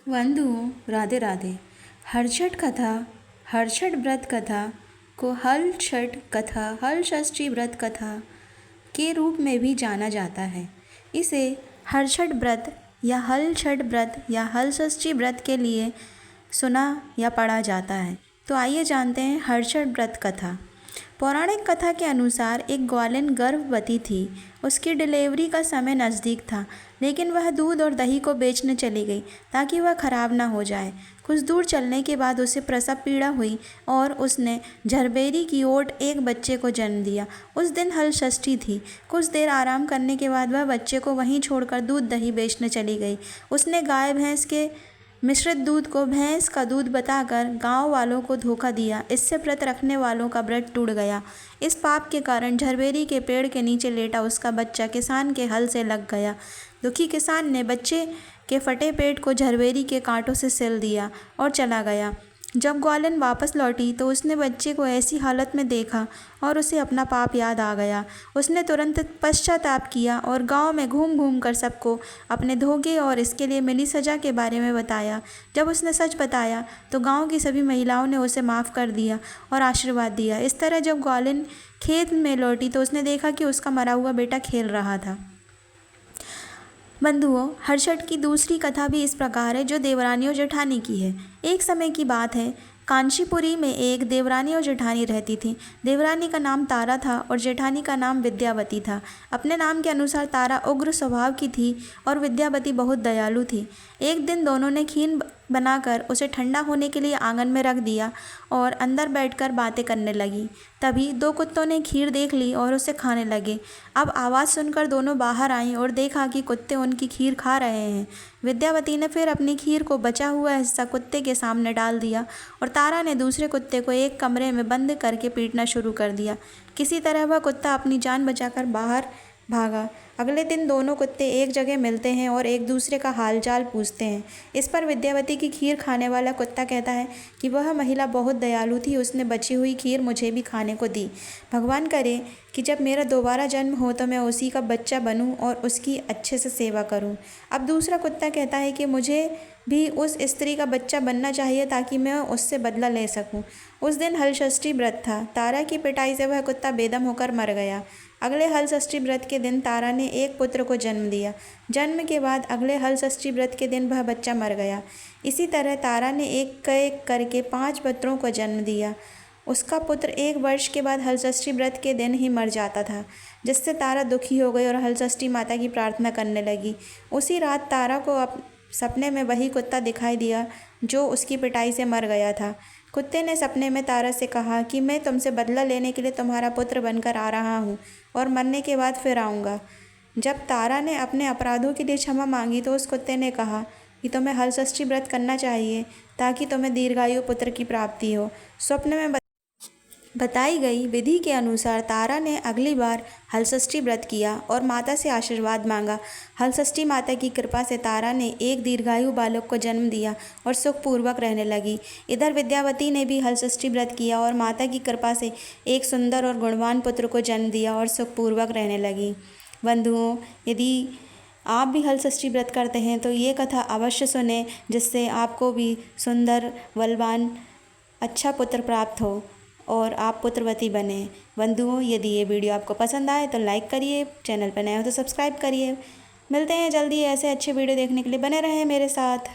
बंधुओं, राधे राधे। हलछठ कथा, हलछठ व्रत कथा को हलछठ कथा, हलषष्ठी व्रत कथा के रूप में भी जाना जाता है। इसे हलछठ व्रत या हलछठ व्रत या हलषष्ठी व्रत के लिए सुना या पढ़ा जाता है। तो आइए जानते हैं हलछठ व्रत कथा। पौराणिक कथा के अनुसार एक ग्वालिन गर्भवती थी। उसकी डिलीवरी का समय नज़दीक था, लेकिन वह दूध और दही को बेचने चली गई ताकि वह खराब ना हो जाए। कुछ दूर चलने के बाद उसे प्रसव पीड़ा हुई और उसने झरबेरी की ओट एक बच्चे को जन्म दिया। उस दिन हलषष्ठी थी। कुछ देर आराम करने के बाद वह बच्चे को वहीं छोड़कर दूध दही बेचने चली गई। उसने गाय भैंस के मिश्रित दूध को भैंस का दूध बताकर गांव वालों को धोखा दिया। इससे व्रत रखने वालों का व्रत टूट गया। इस पाप के कारण झरबेरी के पेड़ के नीचे लेटा उसका बच्चा किसान के हल से लग गया। दुखी किसान ने बच्चे के फटे पेट को झरबेरी के कांटों से सिल दिया और चला गया। जब ग्वालिन वापस लौटी तो उसने बच्चे को ऐसी हालत में देखा और उसे अपना पाप याद आ गया। उसने तुरंत पश्चाताप किया और गांव में घूम घूम कर सबको अपने धोखे और इसके लिए मिली सज़ा के बारे में बताया। जब उसने सच बताया तो गांव की सभी महिलाओं ने उसे माफ़ कर दिया और आशीर्वाद दिया। इस तरह जब ग्वालिन खेत में लौटी तो उसने देखा कि उसका मरा हुआ बेटा खेल रहा था। बंधुओं, हलछठ की दूसरी कथा भी इस प्रकार है, जो देवरानी और जेठानी की है। एक समय की बात है, कांचीपुरी में एक देवरानी और जेठानी रहती थी। देवरानी का नाम तारा था और जेठानी का नाम विद्यावती था। अपने नाम के अनुसार तारा उग्र स्वभाव की थी और विद्यावती बहुत दयालु थी। एक दिन दोनों ने खीर बनाकर उसे ठंडा होने के लिए आंगन में रख दिया और अंदर बैठकर बातें करने लगी। तभी दो कुत्तों ने खीर देख ली और उसे खाने लगे। अब आवाज़ सुनकर दोनों बाहर आईं और देखा कि कुत्ते उनकी खीर खा रहे हैं। विद्यावती ने फिर अपनी खीर को बचा हुआ हिस्सा कुत्ते के सामने डाल दिया और तारा ने दूसरे कुत्ते को एक कमरे में बंद करके पीटना शुरू कर दिया। किसी तरह वह कुत्ता अपनी जान बचाकर बाहर भागा। अगले दिन दोनों कुत्ते एक जगह मिलते हैं और एक दूसरे का हालचाल पूछते हैं। इस पर विद्यावती की खीर खाने वाला कुत्ता कहता है कि वह महिला बहुत दयालु थी, उसने बची हुई खीर मुझे भी खाने को दी। भगवान करे कि जब मेरा दोबारा जन्म हो तो मैं उसी का बच्चा बनूं और उसकी अच्छे से सेवा करूं। अब दूसरा कुत्ता कहता है कि मुझे भी उस स्त्री का बच्चा बनना चाहिए ताकि मैं उससे बदला ले सकूं। उस दिन हलषष्ठी व्रत था। तारा की पिटाई से वह कुत्ता बेदम होकर मर गया। अगले हलषष्ठी व्रत के दिन तारा ने एक पुत्र को जन्म दिया। जन्म के बाद अगले हलषष्ठी व्रत के दिन वह बच्चा मर गया। इसी तरह तारा ने एक करके 5 पुत्रों को जन्म दिया। उसका पुत्र 1 वर्ष के बाद हलषष्ठी व्रत के दिन ही मर जाता था, जिससे तारा दुखी हो गई और हलषष्ठी माता की प्रार्थना करने लगी। उसी रात तारा को सपने में वही कुत्ता दिखाई दिया जो उसकी पिटाई से मर गया था। कुत्ते ने सपने में तारा से कहा कि मैं तुमसे बदला लेने के लिए तुम्हारा पुत्र बनकर आ रहा हूँ और मरने के बाद फिर आऊँगा। जब तारा ने अपने अपराधों के लिए क्षमा मांगी तो उस कुत्ते ने कहा कि तुम्हें हलषष्ठी व्रत करना चाहिए ताकि तुम्हें दीर्घायु पुत्र की प्राप्ति हो। स्वप्न में बताई गई विधि के अनुसार तारा ने अगली बार हलषष्ठी व्रत किया और माता से आशीर्वाद मांगा। हलषष्ठी माता की कृपा से तारा ने एक दीर्घायु बालक को जन्म दिया और सुखपूर्वक रहने लगी। इधर विद्यावती ने भी हलषष्ठी व्रत किया और माता की कृपा से एक सुंदर और गुणवान पुत्र को जन्म दिया और सुखपूर्वक रहने लगी। बंधुओं, यदि आप भी हलषष्ठी व्रत करते हैं तो ये कथा अवश्य सुने, जिससे आपको भी सुंदर, बलवान, अच्छा पुत्र प्राप्त हो और आप पुत्रवती बने। बंधुओं, यदि ये वीडियो आपको पसंद आए तो लाइक करिए, चैनल पर नए हो तो सब्सक्राइब करिए। मिलते हैं जल्दी ऐसे अच्छे वीडियो देखने के लिए, बने रहें मेरे साथ।